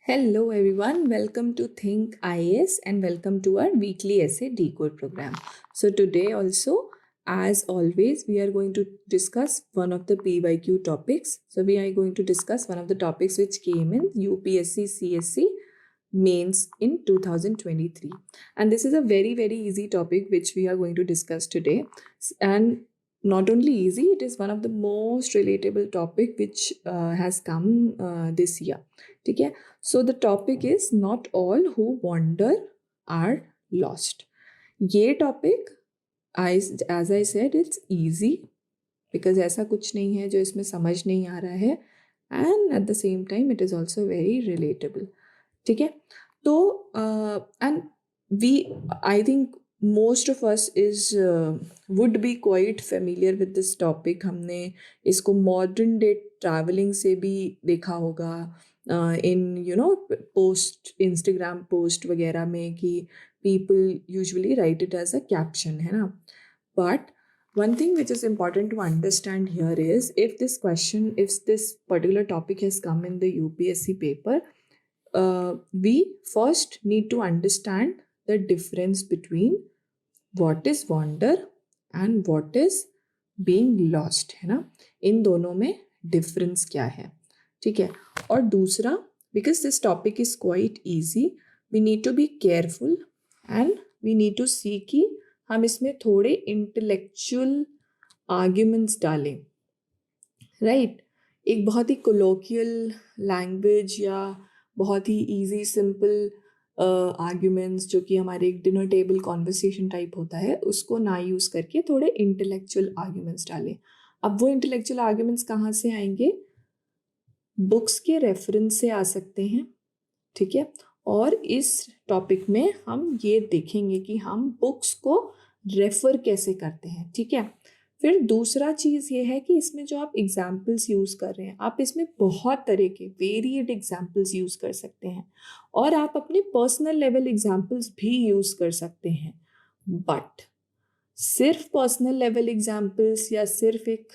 Hello everyone, welcome to Think IAS and welcome to our weekly essay decode program. So today also, as always, we are going to discuss one of the PYQ topics. So we are going to discuss one of the topics which came in UPSC CSC mains in 2023. And this is a very easy topic which we are going to discuss today. And not only easy, it is one of the most relatable topic which has come this year. Okay? So the topic is not all who wander are lost. ये topic, as I said, it's easy because ऐसा कुछ नहीं है जो इसमें समझ नहीं आ रहा है, and at the same time it is also very relatable. ठीक है, तो and we, I think most of us is would be quite familiar with this topic. हमने इसको modern day traveling से भी देखा होगा, in post Instagram post वगैरह में कि people usually write it as a caption, है ना. But one thing which is important to understand here is if this particular topic has come in the UPSC paper, we first need to understand the difference between what is wander and what is being lost, है ना. इन दोनों में difference क्या है, ठीक है. और दूसरा, because this topic is quite easy, we need to be careful and we need to see कि हम इसमें थोड़े इंटेलेक्चुअल आर्ग्यूमेंट्स डालें, राइट. एक बहुत ही कोलोकियल लैंग्वेज या बहुत ही इजी सिंपल आर्ग्यूमेंट्स जो कि हमारे एक डिनर टेबल कॉन्वर्सेशन टाइप होता है, उसको ना यूज़ करके थोड़े इंटेलेक्चुअल आर्ग्यूमेंट्स डालें. अब वो इंटेलेक्चुअल आर्ग्यूमेंट्स कहाँ से आएंगे? बुक्स के रेफरेंस से आ सकते हैं, ठीक है. और इस टॉपिक में हम ये देखेंगे कि हम बुक्स को रेफर कैसे करते हैं, ठीक है. फिर दूसरा चीज़ ये है कि इसमें जो आप एग्जाम्पल्स यूज़ कर रहे हैं, आप इसमें बहुत तरह के वेरिएड एग्जाम्पल्स यूज़ कर सकते हैं और आप अपने पर्सनल लेवल एग्जाम्पल्स भी यूज़ कर सकते हैं. बट सिर्फ पर्सनल लेवल एग्जाम्पल्स या सिर्फ एक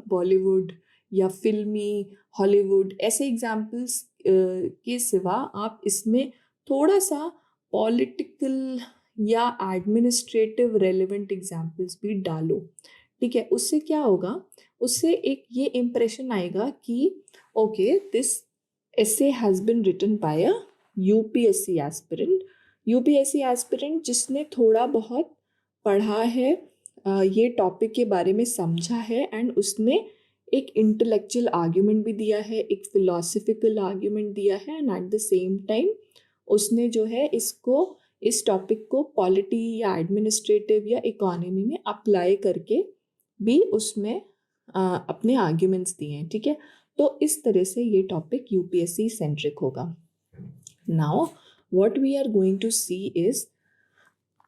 बॉलीवुड या फिल्मी हॉलीवुड ऐसे एग्जाम्पल्स के सिवा आप इसमें थोड़ा सा पॉलिटिकल या एडमिनिस्ट्रेटिव रेलेवेंट एग्जाम्पल्स भी डालो, ठीक है. उससे क्या होगा? उससे एक ये इम्प्रेशन आएगा कि okay, this essay has been written by a UPSC aspirant जिसने थोड़ा बहुत पढ़ा है, ये टॉपिक के बारे में समझा है, एंड उसने एक इंटेलेक्चुअल आर्ग्यूमेंट भी दिया है, एक फिलोसफिकल आर्ग्यूमेंट दिया है, and at the same time उसने जो है इस टॉपिक को पॉलिटी या एडमिनिस्ट्रेटिव या इकोनॉमी में अप्लाई करके भी उसमें अपने आर्ग्यूमेंट्स दिए हैं, ठीक है. तो इस तरह से ये टॉपिक यूपीएससी सेंट्रिक होगा. Now what we are going to see is,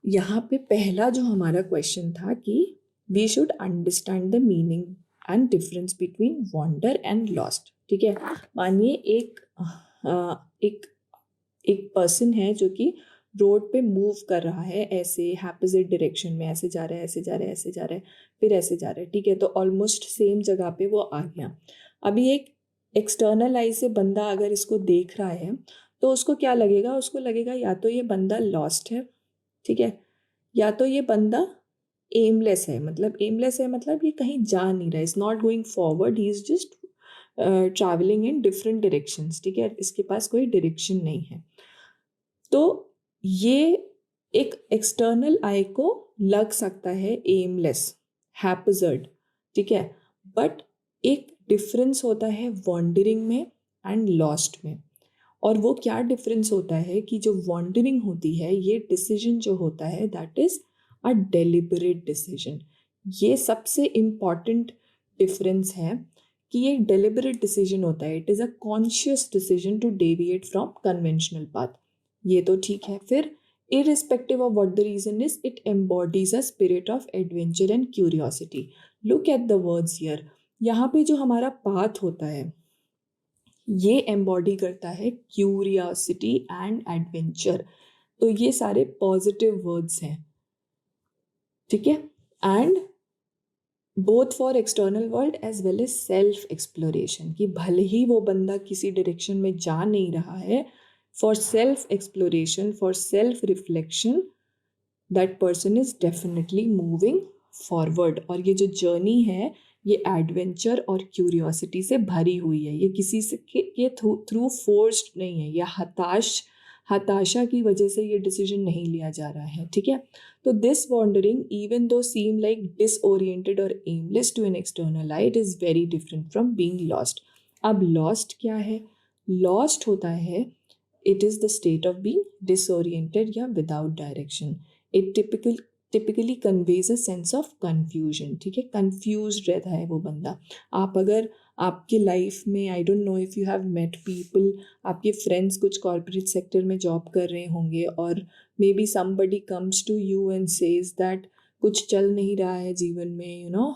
यहाँ पे पहला जो हमारा क्वेश्चन था कि we should understand the meaning and difference between wander and lost, ठीक है. मानिए एक पर्सन है जो कि रोड पे मूव कर रहा है, ऐसे हैपोजिट डायरेक्शन में, ऐसे जा रहा है, ऐसे जा रहा है, ऐसे जा रहा है, फिर ऐसे जा रहा है, ठीक है. तो ऑलमोस्ट सेम जगह पे वो आ गया. अभी एक एक्सटर्नल आई से बंदा अगर इसको देख रहा है तो उसको क्या लगेगा? उसको लगेगा या तो ये बंदा लॉस्ट है, ठीक है, या तो ये बंदा एमलेस है. मतलब ये कहीं जा नहीं रहा है, is not going forward, he is just travelling in different directions, ठीक है. इसके पास कोई डायरेक्शन नहीं है. तो ये एक एक्सटर्नल आई को लग सकता है एमलेस, हैपोजर्ड, ठीक है. बट एक डिफरेंस होता है वॉन्डरिंग में एंड लॉस्ट में. और वो क्या डिफरेंस होता है कि जो वॉन्डरिंग होती है, ये डिसीजन जो होता है that is a deliberate decision. ये सबसे इम्पॉर्टेंट डिफरेंस है कि ये डेलिबरेट डिसीजन होता है. It is a conscious decision to deviate from conventional path. ये तो ठीक है. फिर irrespective of what the reason is, it embodies a spirit of adventure and curiosity. Look at the words here. यहाँ पे जो हमारा पाथ होता है ये एम्बॉडी करता है क्यूरियोसिटी एंड एडवेंचर. तो ये सारे पॉजिटिव वर्ड्स हैं, ठीक है. And both for external world as well as self exploration, कि भले ही वो बंदा किसी डायरेक्शन में जा नहीं रहा है, for self exploration, for self reflection, that person is definitely moving forward. और ये जो जर्नी है ये एडवेंचर और क्यूरियोसिटी से भरी हुई है, ये किसी से के थ्रू फोर्स्ड नहीं है, या हताशा की वजह से ये डिसीजन नहीं लिया जा रहा है, ठीक है। तो this wandering even though seem like disoriented और aimless to an external eye, it is very different from being lost. अब लॉस्ट क्या है? लॉस्ट होता है, it is the state of being disoriented या without direction. It typically conveys a sense of confusion, ठीक है। confused रहता है वो बंदा। आप अगर आपके लाइफ में, I don't know if you have met people, आपके फ्रेंड्स कुछ कॉर्पोरेट सेक्टर में जॉब कर रहे होंगे, और maybe somebody comes to you and says that कुछ चल नहीं रहा है जीवन में, you know,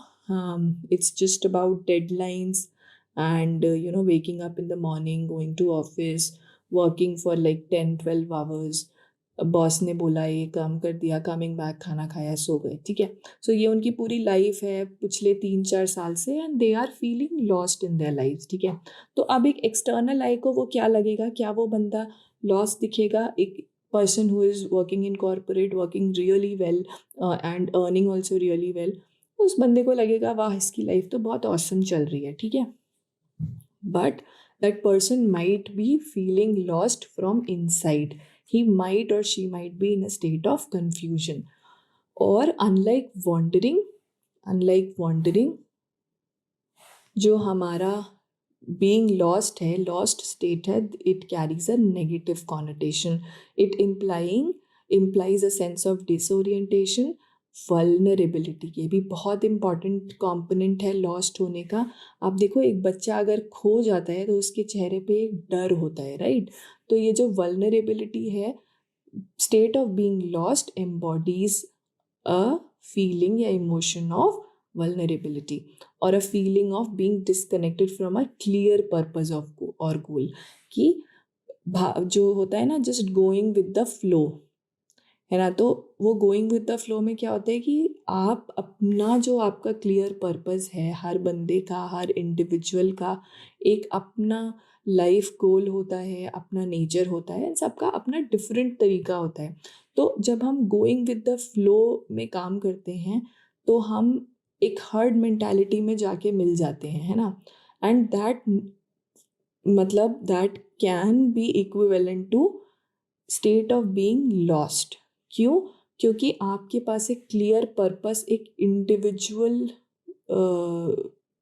it's just about deadlines and you know waking up in the morning, going to office, working for like 10-12 hours, boss ने बोला ये काम कर दिया, कमिंग बैक, खाना खाया, सो गए, ठीक है। सो ये उनकी पूरी लाइफ है पिछले 3-4 साल से, and they are feeling lost in their life, ठीक है। तो अब एक एक्सटर्नल आई को वो क्या लगेगा? क्या वो बंदा लॉस्ट दिखेगा? एक person who is working in corporate, working really well and earning also really well, उस बंदे को लगेगा वाह इसकी लाइफ तो बहुत ऑसम चल रही है, ठीक है। But that person might be feeling lost from inside. He might or she might be in a state of confusion. Or unlike wandering, जो हमारा being lost है, lost state है, it carries a negative connotation. It implies a sense of disorientation, vulnerability. ये भी बहुत important component है lost होने का। आप देखो एक बच्चा अगर खो जाता है तो उसके चेहरे पे एक डर होता है, राइट। तो ये जो वल्नरेबिलिटी है, state of being lost embodies a feeling या emotion of vulnerability or a feeling of being disconnected from a clear purpose of और goal, कि जो होता है ना just going with the flow, है ना। तो वो गोइंग विद द फ्लो में क्या होता है कि आप अपना जो आपका क्लियर पर्पस है, हर बंदे का, हर इंडिविजुअल का एक अपना लाइफ गोल होता है, अपना नेचर होता है, सबका अपना डिफरेंट तरीका होता है। तो जब हम गोइंग विद द फ्लो में काम करते हैं तो हम एक हर्ड मेंटालिटी में जाके मिल जाते हैं, है ना। एंड दैट मतलब that can be equivalent to state of being lost. क्यों? क्योंकि आपके पास एक क्लियर पर्पस, एक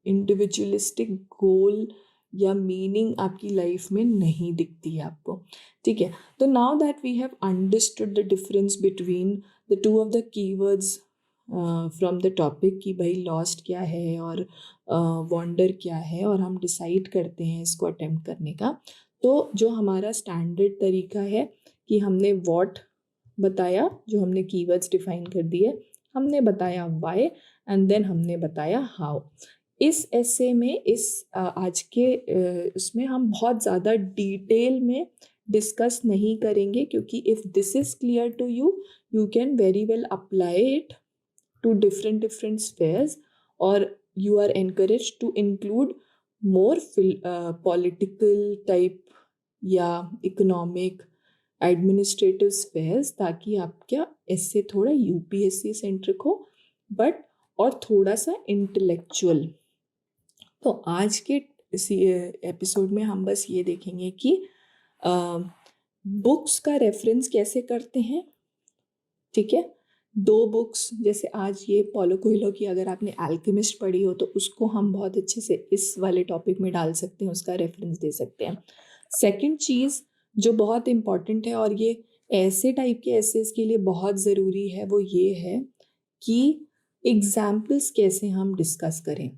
इंडिविजुअलिस्टिक गोल या मीनिंग आपकी लाइफ में नहीं दिखती है आपको, ठीक है। तो now that we have understood the difference between the two of the keywords from the topic, कि भाई लॉस्ट क्या है और वॉन्डर क्या है, और हम डिसाइड करते हैं इसको अटेम्प्ट करने का। तो जो हमारा स्टैंडर्ड तरीका है कि हमने वॉट बताया, जो हमने कीवर्ड्स डिफाइन कर दिए, हमने बताया वाई, एंड देन हमने बताया हाउ। इस ऐसे में आज के उसमें हम बहुत ज़्यादा डिटेल में डिस्कस नहीं करेंगे, क्योंकि if this is clear to you, you can very well apply it to different spheres, or you are encouraged to include more political type या इकोनॉमिक एडमिनिस्ट्रेटिव स्पेयर्स, ताकि आपका ऐसे थोड़ा यूपीएससी सेंट्रिक हो, बट और थोड़ा सा इंटेलेक्चुअल। तो आज के इसी एपिसोड में हम बस ये देखेंगे कि बुक्स का रेफरेंस कैसे करते हैं, ठीक है। 2 बुक्स, जैसे आज ये पॉलो कोएल्हो की अगर आपने अल्केमिस्ट पढ़ी हो तो उसको हम बहुत अच्छे से इस वाले टॉपिक में डाल सकते हैं, उसका रेफरेंस दे सकते हैं। सेकंड चीज़ जो बहुत इम्पॉर्टेंट है, और ये ऐसे टाइप के एसेस के लिए बहुत ज़रूरी है, वो ये है कि एग्जाम्पल्स कैसे हम डिस्कस करें।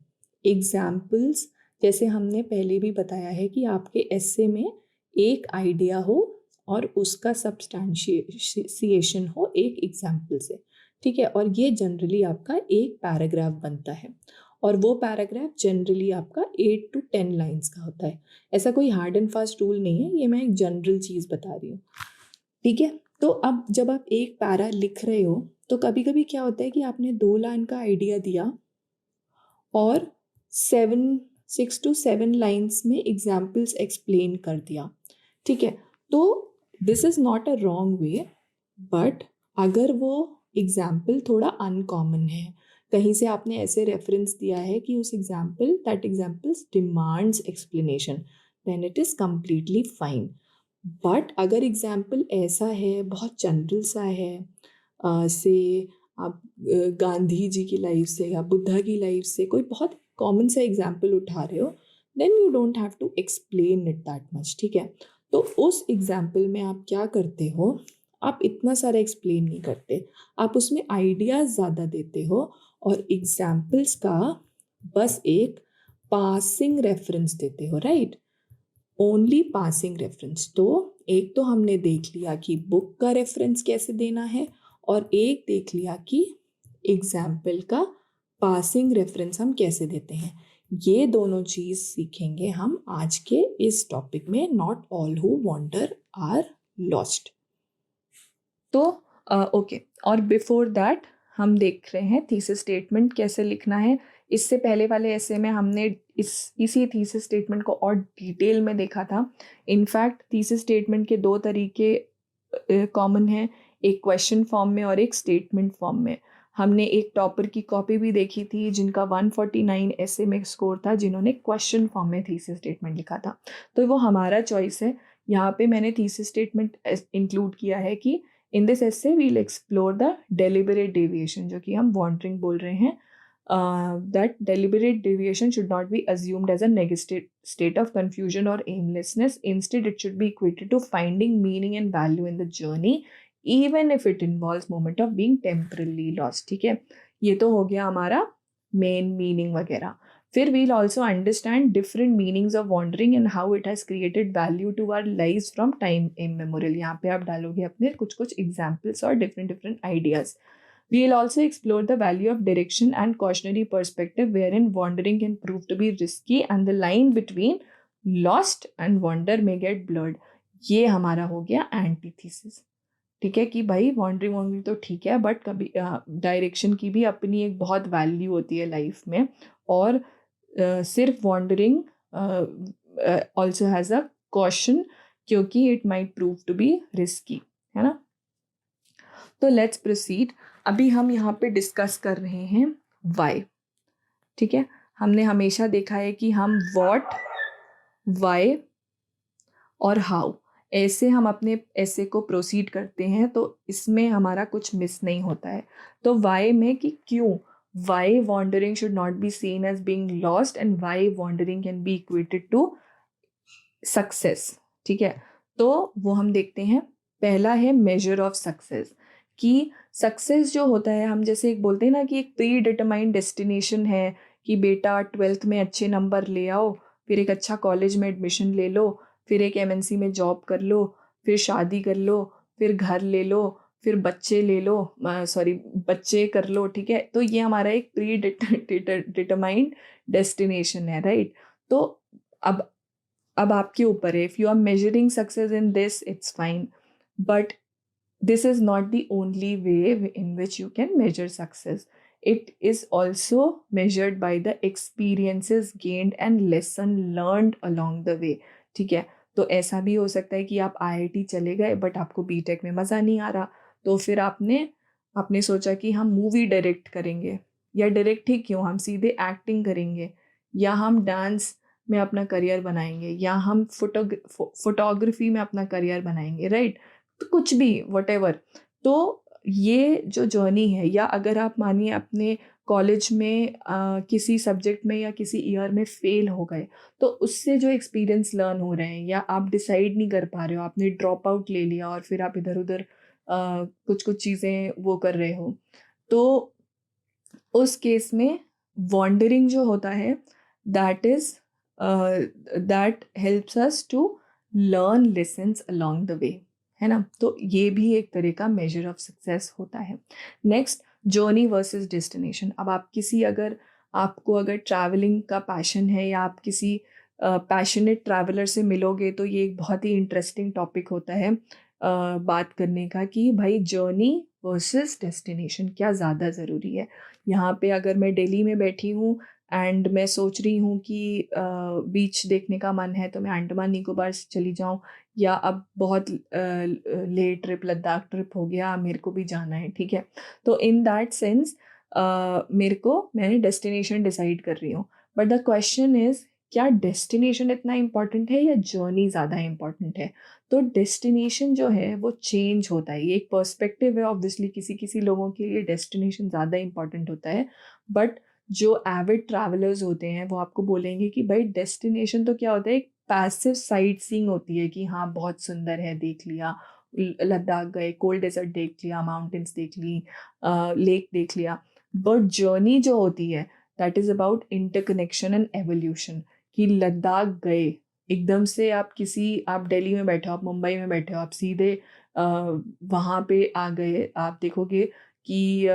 एग्जाम्पल्स जैसे हमने पहले भी बताया है कि आपके एसे में एक आइडिया हो और उसका सब्सटैंशिएशन हो एक एग्जाम्पल से, ठीक है। और ये जनरली आपका एक पैराग्राफ बनता है, और वो पैराग्राफ जनरली आपका 8 to 10 लाइन्स का होता है। ऐसा कोई हार्ड एंड फास्ट रूल नहीं है, ये मैं एक जनरल चीज़ बता रही हूँ, ठीक है। तो अब जब आप एक पैरा लिख रहे हो तो कभी कभी क्या होता है कि आपने 2 लाइन का आइडिया दिया, और 6 to 7 लाइन्स में एग्जाम्पल्स एक्सप्लेन कर दिया, ठीक है। तो this is not a wrong way, but अगर वो एग्जाम्पल थोड़ा अनकॉमन है, कहीं से आपने ऐसे रेफरेंस दिया है कि उस example that examples demands explanation, then it is completely fine. But अगर एग्जाम्पल ऐसा है, बहुत जनरल सा है, से आप गांधी जी की लाइफ से या बुद्धा की लाइफ से कोई बहुत कॉमन सा एग्जाम्पल उठा रहे हो, then you don't have to explain it that much, ठीक है। तो उस एग्जाम्पल में आप क्या करते हो, आप इतना सारा एक्सप्लेन नहीं करते, आप उसमें आइडियाज़ ज़्यादा देते हो और एग्जाम्पल्स का बस एक पासिंग रेफरेंस देते हो, राइट, ओनली पासिंग रेफरेंस। तो एक तो हमने देख लिया कि बुक का रेफरेंस कैसे देना है, और एक देख लिया कि एग्जाम्पल का पासिंग रेफरेंस हम कैसे देते हैं। ये दोनों चीज़ सीखेंगे हम आज के इस टॉपिक में, not all who wander are lost. तो ओके, और बिफोर दैट हम देख रहे हैं थीसिस स्टेटमेंट कैसे लिखना है। इससे पहले वाले ऐसे में हमने इसी थीसिस स्टेटमेंट को और डिटेल में देखा था। इनफैक्ट थीसिस स्टेटमेंट के 2 तरीके कॉमन हैं, एक क्वेश्चन फॉर्म में और एक स्टेटमेंट फॉर्म में। हमने एक टॉपर की कॉपी भी देखी थी जिनका 149 ऐसे में स्कोर था, जिन्होंने क्वेश्चन फॉर्म में थीसिस स्टेटमेंट लिखा था। तो वो हमारा चॉइस है। यहाँ पे मैंने थीसिस स्टेटमेंट इंक्लूड किया है कि in this essay will explore the deliberate deviation, जो कि हम वॉन्डरिंग बोल रहे हैं। That deliberate deviation should not be assumed as a negative state of confusion or aimlessness. Instead, it should be equated to finding meaning and value in the journey, even if it involves moment of being temporarily lost. ठीक है, ये तो हो गया हमारा main meaning वगैरह। फिर we'll also understand different meanings of wandering and how it has created value to our lives from time immemorial. यहाँ पे आप डालोगे अपने कुछ कुछ examples और different ideas. We'll also explore the value of direction and cautionary perspective, wherein wandering can prove to be risky and the line between lost and wander may get blurred. ये हमारा हो गया एंटीथीसिस, ठीक है, कि भाई wandering wandering तो ठीक है, बट कभी डायरेक्शन की भी अपनी एक बहुत वैल्यू होती है लाइफ में, और सिर्फ wandering also has a caution, क्योंकि it might prove to be risky, है ना। तो लेट्स प्रोसीड। अभी हम यहाँ पे डिस्कस कर रहे हैं वाई, ठीक है। हमने हमेशा देखा है कि हम व्हाट, वाई और हाउ ऐसे हम अपने ऐसे को प्रोसीड करते हैं, तो इसमें हमारा कुछ मिस नहीं होता है। तो वाई में कि क्यों, why wandering should not be seen as being lost and why wandering can be equated to success, ठीक है। तो वो हम देखते हैं। पहला है मेजर ऑफ सक्सेस, कि सक्सेस जो होता है, हम जैसे एक बोलते हैं ना कि एक प्री डिटरमाइंड डेस्टिनेशन है, कि बेटा 12th में अच्छे नंबर ले आओ, फिर एक अच्छा कॉलेज में एडमिशन ले लो, फिर एक एमएनसी में जॉब कर लो, फिर शादी कर लो, फिर घर ले लो, फिर बच्चे ले लो, सॉरी बच्चे कर लो, ठीक है। तो ये हमारा एक प्री डिटरमाइंड डेस्टिनेशन है, राइट। तो अब आपके ऊपर है, if you are measuring success in this it's fine, but this is not the only way in which you can measure success. It is also measured by the experiences gained and lesson learned along the way, ठीक है। तो ऐसा भी हो सकता है कि आप IIT चले गए बट आपको बीटेक में मज़ा नहीं आ रहा, तो फिर आपने सोचा कि हम मूवी डायरेक्ट करेंगे, या डायरेक्ट ही क्यों, हम सीधे एक्टिंग करेंगे, या हम डांस में अपना करियर बनाएंगे, या हम फोटोग्राफी में अपना करियर बनाएंगे, राइट। तो कुछ भी व्हाटएवर। तो ये जो जर्नी है, या अगर आप मानिए अपने कॉलेज में किसी सब्जेक्ट में या किसी ईयर में फेल हो गए, तो उससे जो एक्सपीरियंस लर्न हो रहे हैं, या आप डिसाइड नहीं कर पा रहे हो, आपने ड्रॉप आउट ले लिया और फिर आप इधर उधर कुछ कुछ चीज़ें वो कर रहे हो, तो उस केस में वॉन्डरिंग जो होता है, that helps us to learn lessons along the way, है ना। तो ये भी एक तरह का मेजर ऑफ सक्सेस होता है। Next, journey versus destination. अब आपको अगर ट्रैवलिंग का पैशन है, या आप किसी पैशनेट ट्रैवलर से मिलोगे, तो ये एक बहुत ही इंटरेस्टिंग टॉपिक होता है बात करने का, कि भाई जर्नी वर्सेस डेस्टिनेशन क्या ज़्यादा ज़रूरी है। यहाँ पे अगर मैं दिल्ली में बैठी हूँ एंड मैं सोच रही हूँ कि बीच देखने का मन है तो मैं अंडमान निकोबार से चली जाऊँ, या अब बहुत लेट ट्रिप लद्दाख ट्रिप हो गया, मेरे को भी जाना है, ठीक है। तो इन दैट सेंस मैंने डेस्टिनेशन डिसाइड कर रही हूँ, बट द क्वेश्चन इज क्या डेस्टिनेशन इतना इम्पोर्टेंट है या जर्नी ज़्यादा इम्पोर्टेंट है? तो डेस्टिनेशन जो है वो चेंज होता है, ये एक पर्सपेक्टिव है, ऑब्वियसली किसी किसी लोगों के लिए डेस्टिनेशन ज़्यादा इम्पोर्टेंट होता है, बट जो एविड ट्रैवलर्स होते हैं वो आपको बोलेंगे कि भाई डेस्टिनेशन तो क्या होता है, एक पैसिव साइट सीइंग होती है कि हाँ बहुत सुंदर है, देख लिया, लद्दाख गए, कोल्ड डेजर्ट देख लिया, माउंटेन्स देख ली, लेक देख लिया, बट जर्नी जो होती है that is about interconnection and evolution. कि लद्दाख गए, एकदम से आप दिल्ली में बैठे हो, आप मुंबई में बैठे हो, आप सीधे वहाँ पे आ गए, आप देखोगे कि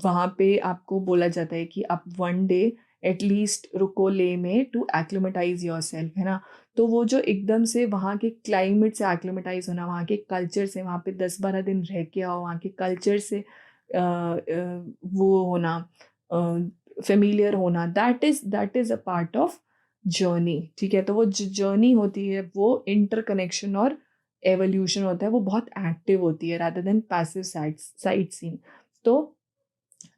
वहाँ पे आपको बोला जाता है कि आप वन डे एटलीस्ट रुको ले में टू एक्लिमेटाइज योर सेल्फ, है ना। तो वो जो एकदम से वहाँ के क्लाइमेट से एक्लिमेटाइज होना, वहाँ के कल्चर से, वहाँ पे 10-12 दिन रह के आओ, वहाँ के कल्चर से वो होना, फेमिलियर होना, that is a part of journey, ठीक है। तो वो जो जर्नी होती है वो इंटरकनेक्शन और एवोल्यूशन होता है, वो बहुत एक्टिव होती है rather than passive sightseeing. तो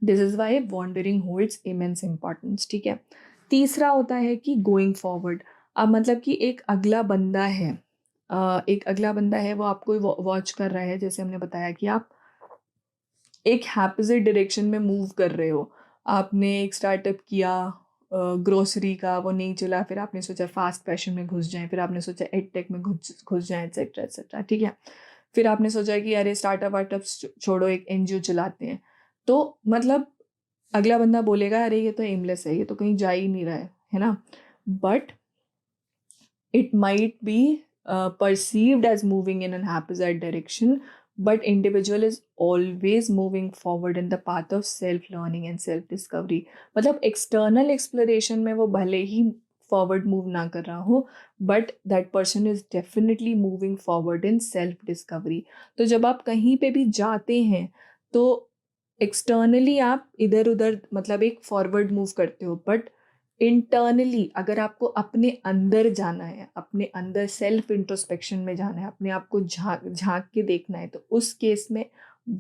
this is why wandering holds immense importance, ठीक है। तीसरा होता है कि गोइंग फॉरवर्ड। अब मतलब कि एक अगला बंदा है, एक अगला बंदा है, वो आपको वॉच कर रहा है, जैसे हमने बताया कि आप एक हैपोजिट डायरेक्शन में मूव कर रहे हो। आपने एक स्टार्टअप किया ग्रोसरी का, वो नहीं चला, फिर आपने सोचा फास्ट फैशन में घुस जाएं, फिर आपने सोचा एडटेक में घुस जाएं, एक्सेट्रा एक्सेट्रा, ठीक है। फिर आपने सोचा कि अरे स्टार्टअप वार्टअप छोड़ो, एक एनजीओ चलाते हैं। तो मतलब अगला बंदा बोलेगा अरे ये तो एमलेस है, ये तो कहीं जा ही नहीं रहा है ना। But it might be perceived as moving in an opposite direction, but individual is always moving forward in the path of self learning and self discovery. मतलब external exploration में वो भले ही forward move ना कर रहा हो, but that person is definitely moving forward in self discovery. तो जब आप कहीं पे भी जाते हैं तो externally आप इधर उधर मतलब एक forward move करते हो, but इंटरनली अगर आपको अपने अंदर जाना है, अपने अंदर सेल्फ इंट्रोस्पेक्शन में जाना है, अपने आप को झांक झांक के देखना है, तो उस केस में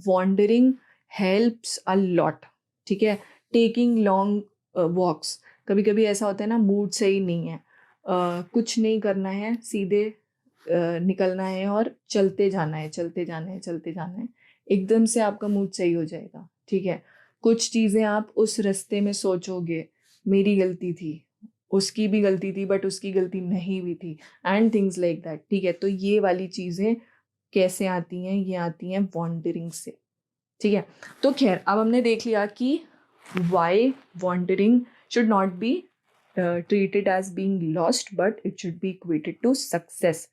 वॉन्डरिंग हेल्प्स अ लॉट, ठीक है। टेकिंग लॉन्ग वॉक्स, कभी कभी ऐसा होता है ना, मूड सही नहीं है, कुछ नहीं करना है, सीधे निकलना है और चलते जाना है, चलते जाना है, चलते जाना है, एकदम से आपका मूड सही हो जाएगा, ठीक है। कुछ चीज़ें आप उस रास्ते में सोचोगे, मेरी गलती थी, उसकी भी गलती थी, बट उसकी गलती नहीं भी थी, एंड थिंग्स लाइक दैट, ठीक है। तो ये वाली चीज़ें कैसे आती हैं, ये आती हैं वॉन्डरिंग से, ठीक है। तो खैर अब हमने देख लिया कि why wandering should not be treated as being lost, but it should be equated to success.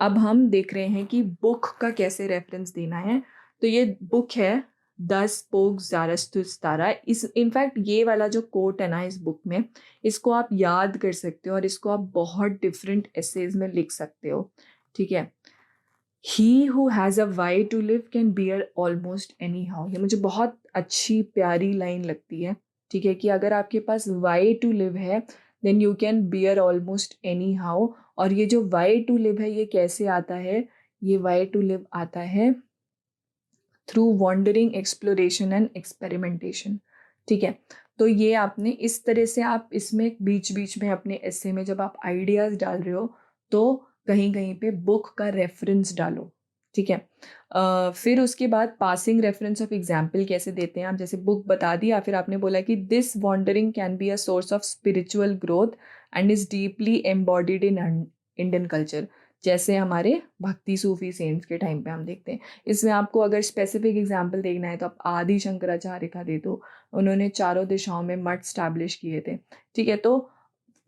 अब हम देख रहे हैं कि बुक का कैसे रेफरेंस देना है। तो ये बुक है द स्पोक ज़ारथुस्त्रा। इस इनफैक्ट ये वाला जो कोट है ना इस बुक में, इसको आप याद कर सकते हो और इसको आप बहुत डिफरेंट एसेज में लिख सकते हो, ठीक है। He who has a why to live can bear almost any how. ये मुझे बहुत अच्छी प्यारी लाइन लगती है, ठीक है, कि अगर आपके पास वाई टू लिव है then you can bear almost any how. और ये जो वाई टू लिव है ये कैसे आता है, ये वाई टू लिव आता है through wandering, exploration and experimentation, ठीक है। तो ये आपने इस तरह से, आप इसमें बीच बीच में अपने एसे में जब आप आइडियाज़ डाल रहे हो तो कहीं कहीं पे बुक का रेफरेंस डालो, ठीक है। फिर उसके बाद पासिंग रेफरेंस ऑफ एग्जाम्पल कैसे देते हैं आप, जैसे बुक बता दिया, फिर आपने बोला कि this wandering can be a source of spiritual growth and is deeply embodied in Indian culture. जैसे हमारे भक्ति सूफी सेंट्स के टाइम पे हम देखते हैं। इसमें आपको अगर स्पेसिफिक एग्जाम्पल देखना है तो आप आदि शंकराचार्य का दे दो, उन्होंने चारों दिशाओं में मठ स्टैब्लिश किए थे, ठीक है। तो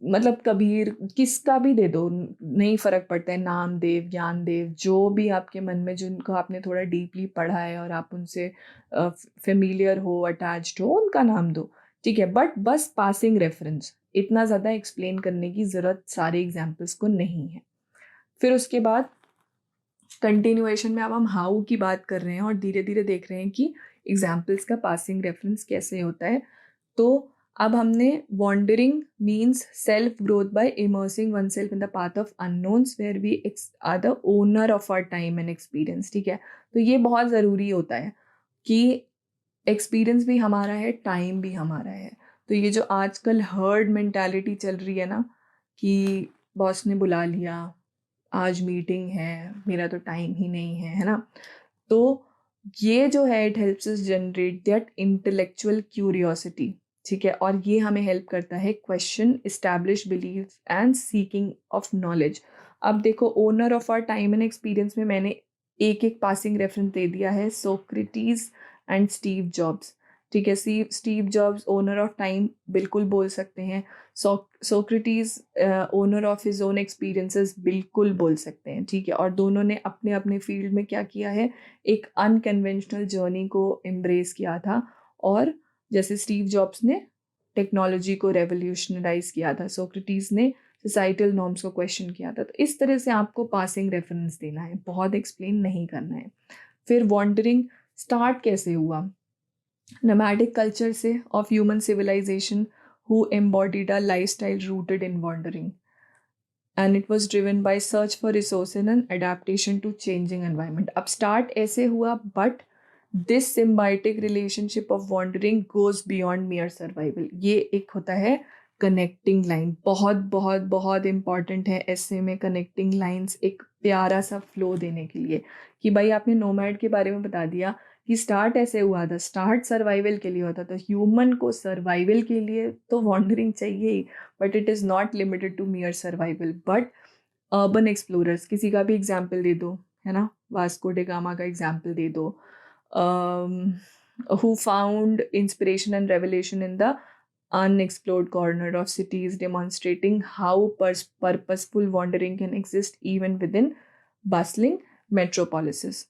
मतलब कबीर, किसका भी दे दो, नहीं फर्क पड़ता है, नामदेव, ज्ञानदेव, जो भी आपके मन में, जिनको आपने थोड़ा डीपली पढ़ा है और आप उनसे फेमिलियर हो, अटैच्ड हो, उनका नाम दो, ठीक है। बट बस पासिंग रेफरेंस, इतना ज़्यादा एक्सप्लेन करने की ज़रूरत सारे एग्जाम्पल्स को नहीं है। फिर उसके बाद कंटिन्यूएशन में अब हम हाउ की बात कर रहे हैं और धीरे धीरे देख रहे हैं कि एग्जाम्पल्स का पासिंग रेफरेंस कैसे होता है। तो अब हमने wandering means self growth by immersing one self in the path of unknowns where we are the owner of our time and experience, ठीक है। तो ये बहुत ज़रूरी होता है कि एक्सपीरियंस भी हमारा है, टाइम भी हमारा है। तो ये जो आजकल हर्ड मेंटालिटी चल रही है ना, कि बॉस ने बुला लिया, आज मीटिंग है, मेरा तो टाइम ही नहीं है ना। तो ये जो है it helps us generate that intellectual curiosity, ठीक है। और ये हमें हेल्प करता है question establish belief and seeking of knowledge. अब देखो, owner of our time and experience में मैंने एक एक पासिंग रेफरेंस दे दिया है, सोक्रेटिस एंड स्टीव जॉब्स, ठीक है। Steve jobs owner of time बिल्कुल बोल सकते हैं, Socrates owner of his own experiences बिल्कुल बोल सकते हैं, ठीक है। और दोनों ने अपने अपने फील्ड में क्या किया है, एक अनकन्वेंशनल जर्नी को एम्ब्रेस किया था। और जैसे स्टीव जॉब्स ने टेक्नोलॉजी को रेवोल्यूशनराइज किया था, सोक्रेटिस ने सोसाइटल नॉर्म्स को क्वेश्चन किया था। तो इस तरह से आपको पासिंग रेफरेंस देना है, बहुत एक्सप्लेन नहीं करना है। फिर वॉन्डरिंग स्टार्ट कैसे हुआ, nomadic culture से of human civilization who embodied a lifestyle rooted in wandering, and it was driven by search for resources and adaptation to changing environment. अब start ऐसे हुआ, but this symbiotic relationship of wandering goes beyond mere survival. ये एक होता है connecting line, बहुत बहुत बहुत इंपॉर्टेंट है ऐसे में कनेक्टिंग लाइंस, एक प्यारा सा फ्लो देने के लिए। कि भाई आपने नोमैड के बारे में बता दिया कि स्टार्ट ऐसे हुआ था, स्टार्ट सर्वाइवल के लिए होता था, ह्यूमन को सर्वाइवल के लिए तो वॉन्डरिंग चाहिए ही, but it is not limited to mere survival. But urban explorers, किसी का भी एग्जाम्पल दे दो, है ना, वास्को डे गामा का एग्जाम्पल दे दो, who found inspiration and revelation in the unexplored corner of cities, demonstrating how purposeful wandering can exist even within bustling metropolises.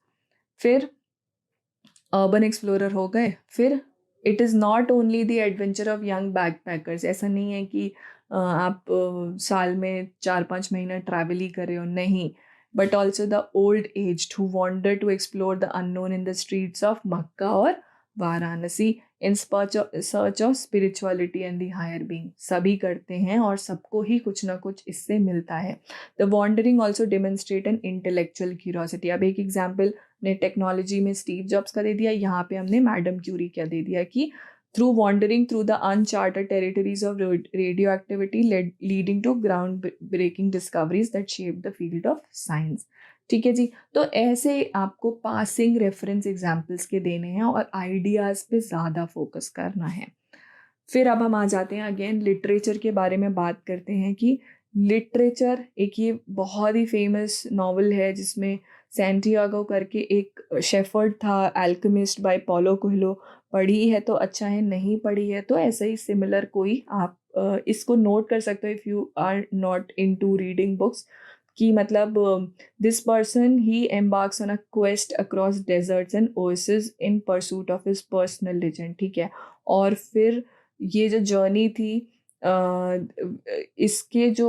फिर अर्बन एक्सप्लोरर हो गए। फिर it is not only the adventure of young backpackers, ऐसा नहीं है कि आप साल में 4-5 महीना ट्रैवल ही कर रहे हो, नहीं, but also the old aged who wanted to explore the unknown in the streets of Mecca और Varanasi in search of spirituality and the higher being. सभी करते हैं और सबको ही कुछ ना कुछ इससे मिलता है। The wandering also demonstrate an intellectual curiosity. अब एक एग्जाम्पल ने टेक्नोलॉजी में स्टीव जॉब्स का दे दिया, यहाँ पे हमने मैडम क्यूरी क्या दे दिया कि through wandering through the uncharted territories of radio activity leading to ground breaking discoveries that shape the field of science, ठीक है जी। तो ऐसे आपको पासिंग रेफरेंस एग्जाम्पल्स के देने हैं और आइडियाज़ पे ज़्यादा फोकस करना है। फिर अब हम आ जाते हैं अगेन लिटरेचर के बारे में बात करते हैं कि लिटरेचर, एक ये बहुत ही फेमस नॉवल है जिसमें सैंटियागो करके एक शेफर्ड था, अल्केमिस्ट बाय पॉलो कोएल्हो। पढ़ी है तो अच्छा है, नहीं पढ़ी है तो ऐसा ही सिमिलर कोई आप इसको नोट कर सकते हो if you are not into reading books. कि मतलब this person he embarks on a quest across deserts and oasis in pursuit of his personal legend, ठीक है। और फिर ये जो जर्नी थी, इसके जो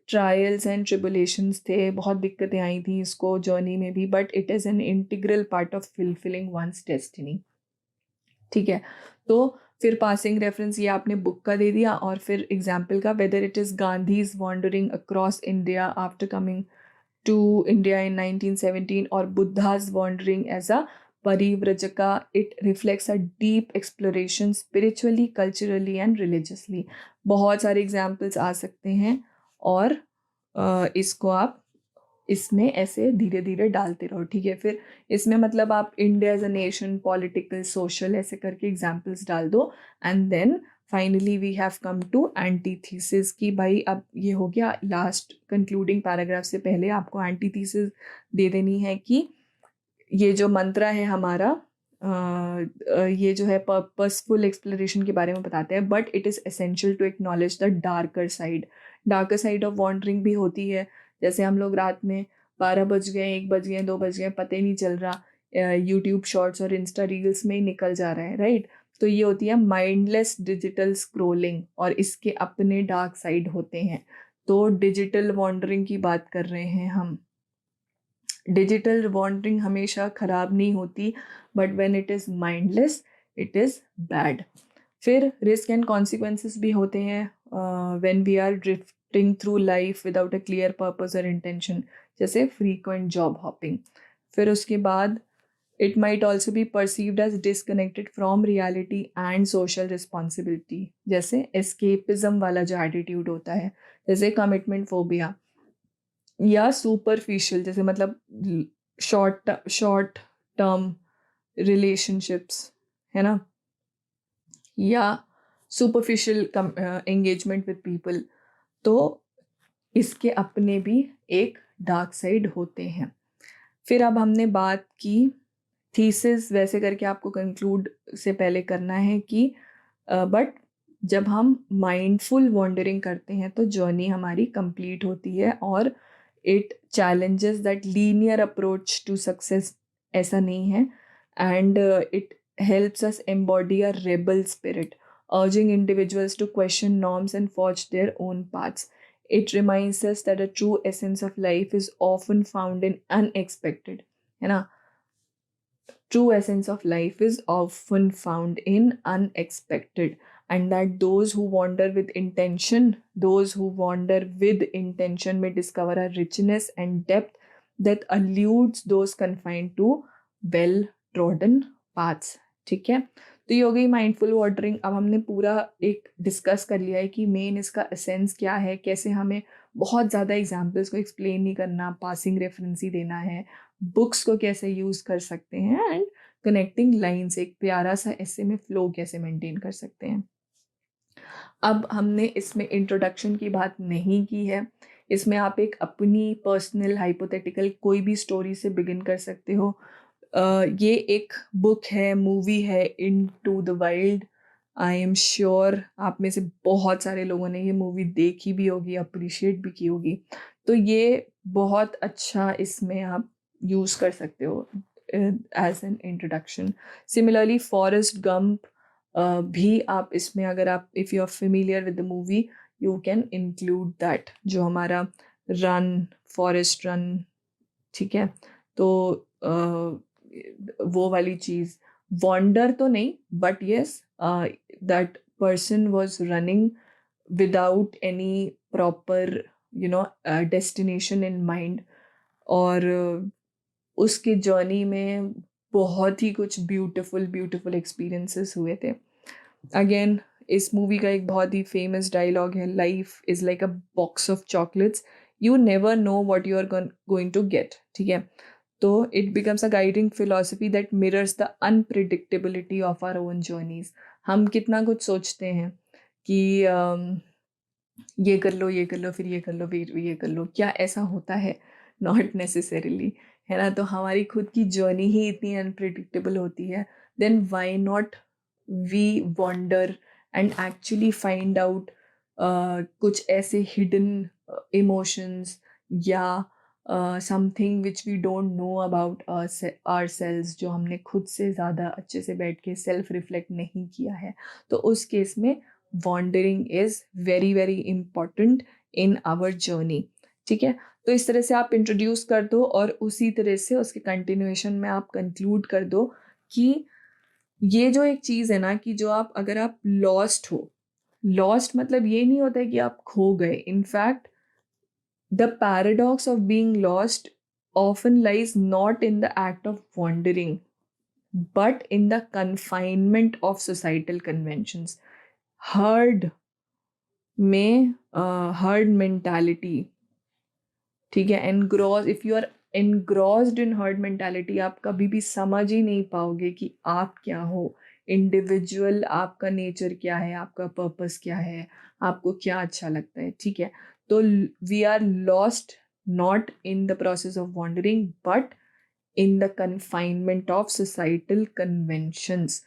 ट्रायल्स एंड ट्रिबुलेशंस थे, बहुत दिक्कतें आई थी इसको जर्नी में भी, but it is an integral part of fulfilling one's destiny, ठीक है। तो फिर पासिंग रेफरेंस ये आपने बुक का दे दिया, और फिर एग्जाम्पल का, whether it is Gandhi's wandering across India after coming to India in 1917 or Buddha's wandering as a Parivrajaka, it reflects a deep exploration spiritually, culturally and religiously. बहुत सारे examples आ सकते हैं और इसको आप इसमें ऐसे धीरे धीरे डालते रहो, ठीक है। फिर इसमें मतलब आप India as a nation, political, social, ऐसे करके एग्जाम्पल्स डाल दो। And then finally we have come to antithesis की भाई अब ये हो गया लास्ट कंक्लूडिंग पैराग्राफ से पहले आपको एंटीथीसिस दे देनी है कि ये जो मंत्रा है हमारा, ये जो है पर्पसफुल एक्सप्लोरेशन के बारे में बताते हैं, but it is essential to acknowledge the darker side of wandering भी होती है। जैसे हम लोग रात में 12 बज गए, 1 बज गए, 2 बज गए, पता ही नहीं चल रहा, यूट्यूब शॉर्ट्स और इंस्टा रील्स में ही निकल जा रहा है, राइट। तो ये होती है माइंडलेस डिजिटल स्क्रोलिंग, और इसके अपने डार्क साइड होते हैं। तो डिजिटल वॉन्डरिंग की बात कर रहे हैं हम। डिजिटल वॉन्डरिंग हमेशा ख़राब नहीं होती, but when it is mindless it is bad. फिर रिस्क एंड कॉन्सिक्वेंसेस भी होते हैं when we are drifting through life without a clear purpose और इंटेंशन, जैसे फ्रीक्वेंट जॉब हॉपिंग। फिर उसके बाद it might also be perceived as disconnected from reality and social responsibility, जैसे escapism वाला जो attitude होता है, जैसे commitment phobia, या superficial, जैसे मतलब short term relationships, है ना, या superficial engagement with people। तो इसके अपने भी एक डार्क साइड होते हैं। फिर अब हमने बात की थीसिस, वैसे करके आपको कंक्लूड से पहले करना है कि बट जब हम माइंडफुल वॉन्डरिंग करते हैं तो जर्नी हमारी कंप्लीट होती है और it challenges that linear approach to success, ऐसा नहीं है। And it helps us embody a rebel spirit, urging individuals to question norms and forge their own paths. It reminds us that a true essence of life is often found in unexpected, है ना, true essence of life is often found in unexpected, and that those who wander with intention, may discover a richness and depth that eludes those confined to well trodden paths। ठीक है, तो ये हो गई mindful watering. अब हमने पूरा एक डिस्कस कर लिया है कि मेन इसका एसेंस क्या है, कैसे हमें बहुत ज़्यादा एग्जाम्पल्स को एक्सप्लेन नहीं करना, पासिंग रेफरेंस ही देना है, बुक्स को कैसे यूज़ कर सकते हैं, एंड कनेक्टिंग लाइन्स, एक प्यारा सा ऐसे में फ्लो कैसे मेंटेन कर सकते हैं। अब हमने इसमें इंट्रोडक्शन की बात नहीं की है, इसमें आप एक अपनी पर्सनल हाइपोथेटिकल कोई भी स्टोरी से बिगिन कर सकते हो। ये एक बुक है, मूवी है, into the wild. I am sure आप में से बहुत सारे लोगों ने ये मूवी देखी भी होगी, अप्रिशिएट भी की होगी, तो ये बहुत अच्छा इसमें आप यूज़ कर सकते हो as an introduction. Similarly Forrest Gump भी आप इसमें, अगर आप if you are familiar with the movie, you can include that, जो हमारा रन, फॉरेस्ट रन, ठीक है, तो वो वाली चीज़, वॉन्डर तो नहीं, but yes that person was running without any proper destination in mind, और उसके जर्नी में बहुत ही कुछ ब्यूटीफुल एक्सपीरियंसेस हुए थे। अगेन इस मूवी का एक बहुत ही फेमस डायलॉग है, life is like a box of chocolates, you never know what you are going to get. ठीक है, तो it becomes a guiding philosophy that mirrors the unpredictability of our own journeys. हम कितना कुछ सोचते हैं कि ये कर लो, ये कर लो, फिर ये कर लो, फिर ये कर लो, क्या ऐसा होता है? नॉट नेसेसरीली, है ना। तो हमारी खुद की जर्नी ही इतनी अनप्रिडिक्टेबल होती है, then why not we wander and actually find out कुछ ऐसे हिडन इमोशंस या something which we don't know about our selves, जो हमने खुद से ज़्यादा अच्छे से बैठ के सेल्फ रिफ्लेक्ट नहीं किया है। तो उस केस में wandering is very important in our journey. ठीक है, तो इस तरह से आप इंट्रोड्यूस कर दो और उसी तरह से उसके कंटिन्यूएशन में आप कंक्लूड कर दो कि ये जो एक चीज़ है ना, कि जो आप, अगर आप लॉस्ट हो, लॉस्ट मतलब ये नहीं होता है कि आप खो गए। In fact the paradox of being lost often lies not in the act of wandering but in the confinement of societal conventions। Herd में हर्ड मेंटालिटी, ठीक है, engross, if you are engrossed in herd mentality, आप कभी भी समझ ही नहीं पाओगे कि आप क्या हो, इंडिविजुअल आपका नेचर क्या है, आपका पर्पस क्या है, आपको क्या अच्छा लगता है। ठीक है, तो we are lost not in the process of wandering but in the confinement of societal conventions.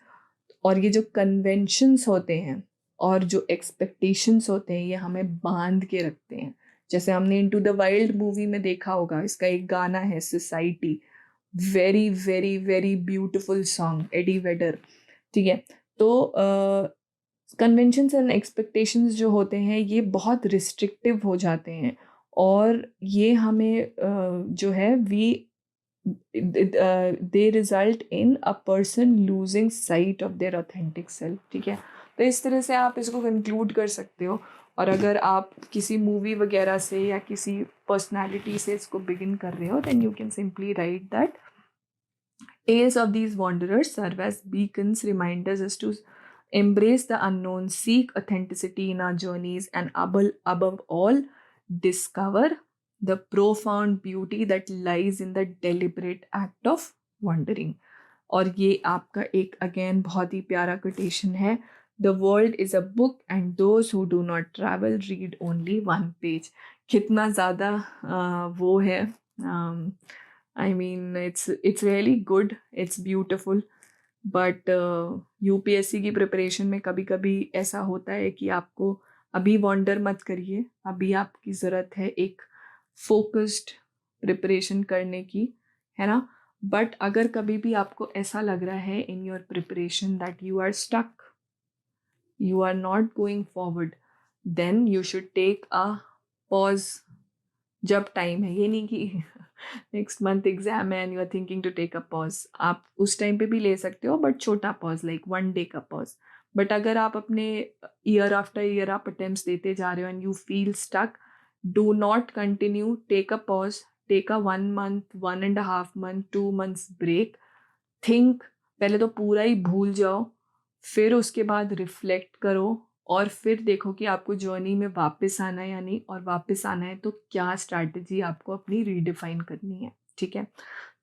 और ये जो कन्वेंशंस होते हैं और जो एक्सपेक्टेशंस होते हैं, ये हमें बांध के रखते हैं। जैसे हमने इनटू द वाइल्ड मूवी में देखा होगा, इसका एक गाना है society, very beautiful song, Eddie Vedder. ठीक है, तो कन्वेंशंस एंड एक्सपेक्टेशंस जो होते हैं, ये बहुत रिस्ट्रिक्टिव हो जाते हैं, और ये हमें जो है they result in a person losing sight of their authentic self। ठीक है, तो इस तरह से आप इसको कंक्लूड कर सकते हो। और अगर आप किसी मूवी वगैरह से या किसी पर्सनालिटी से इसको बिगिन कर रहे हो, then you can simply write that tales of these wanderers serve as beacons, reminders us to embrace the unknown, seek authenticity in our journeys, and above all, discover the profound beauty that lies in the deliberate act of wandering. और ये आपका एक again बहुत ही प्यारा quotation है, the world is a book and those who do not travel read only one page. कितना ज़्यादा वो है, I mean it's really good, it's beautiful. But UPSC की प्रिपरेशन में कभी कभी ऐसा होता है कि आपको अभी वॉन्डर मत करिए, अभी आपकी ज़रूरत है एक फोकस्ड प्रिपरेशन करने की, है ना। बट अगर कभी भी आपको ऐसा लग रहा है in your preparation that you are stuck, you are not going forward, then you should take a pause जब टाइम है। ये नहीं कि नेक्स्ट मंथ एग्जाम है and you are thinking to take a pause, आप उस टाइम पे भी ले सकते हो, बट छोटा पॉज, लाइक 1 डे का पॉज। बट अगर आप अपने ईयर आफ्टर ईयर आप अटेम्प्ट्स देते जा रहे हो and you feel stuck, do not continue, take a pause, take a 1 month, 1.5 month, 2 months break, think, पहले तो पूरा ही भूल जाओ, फिर उसके बाद रिफ्लेक्ट करो, और फिर देखो कि आपको जर्नी में वापस आना है या नहीं, और वापस आना है तो क्या स्ट्रैटेजी आपको अपनी रीडिफाइन करनी है। ठीक है,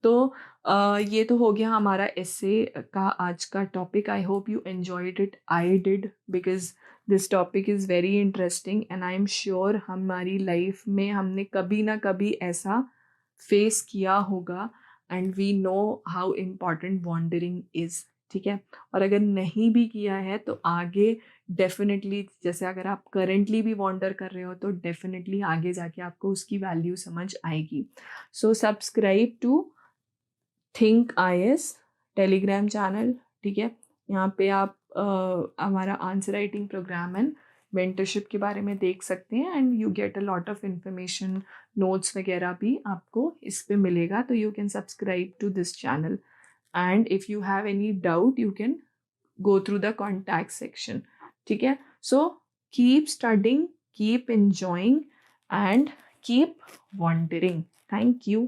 तो ये तो हो गया हमारा एसे का आज का topic. I hope you enjoyed it, I did, because this topic is very interesting and I am sure हमारी लाइफ में हमने कभी ना कभी ऐसा फेस किया होगा, and we know how important wandering is. ठीक है, और अगर नहीं भी किया है तो आगे डेफिनेटली, जैसे अगर आप करेंटली भी वॉन्डर कर रहे हो तो डेफिनेटली आगे जाके आपको उसकी वैल्यू समझ आएगी। So subscribe to Think IAS Telegram channel. ठीक है, यहाँ पे आप हमारा answer writing program and mentorship के बारे में देख सकते हैं, and you get a lot of information, notes वगैरह भी आपको इस पे मिलेगा। तो you can subscribe to this channel, and if you have any doubt you can go through the contact section. ठीक है, so keep studying, keep enjoying, and keep wondering. Thank you.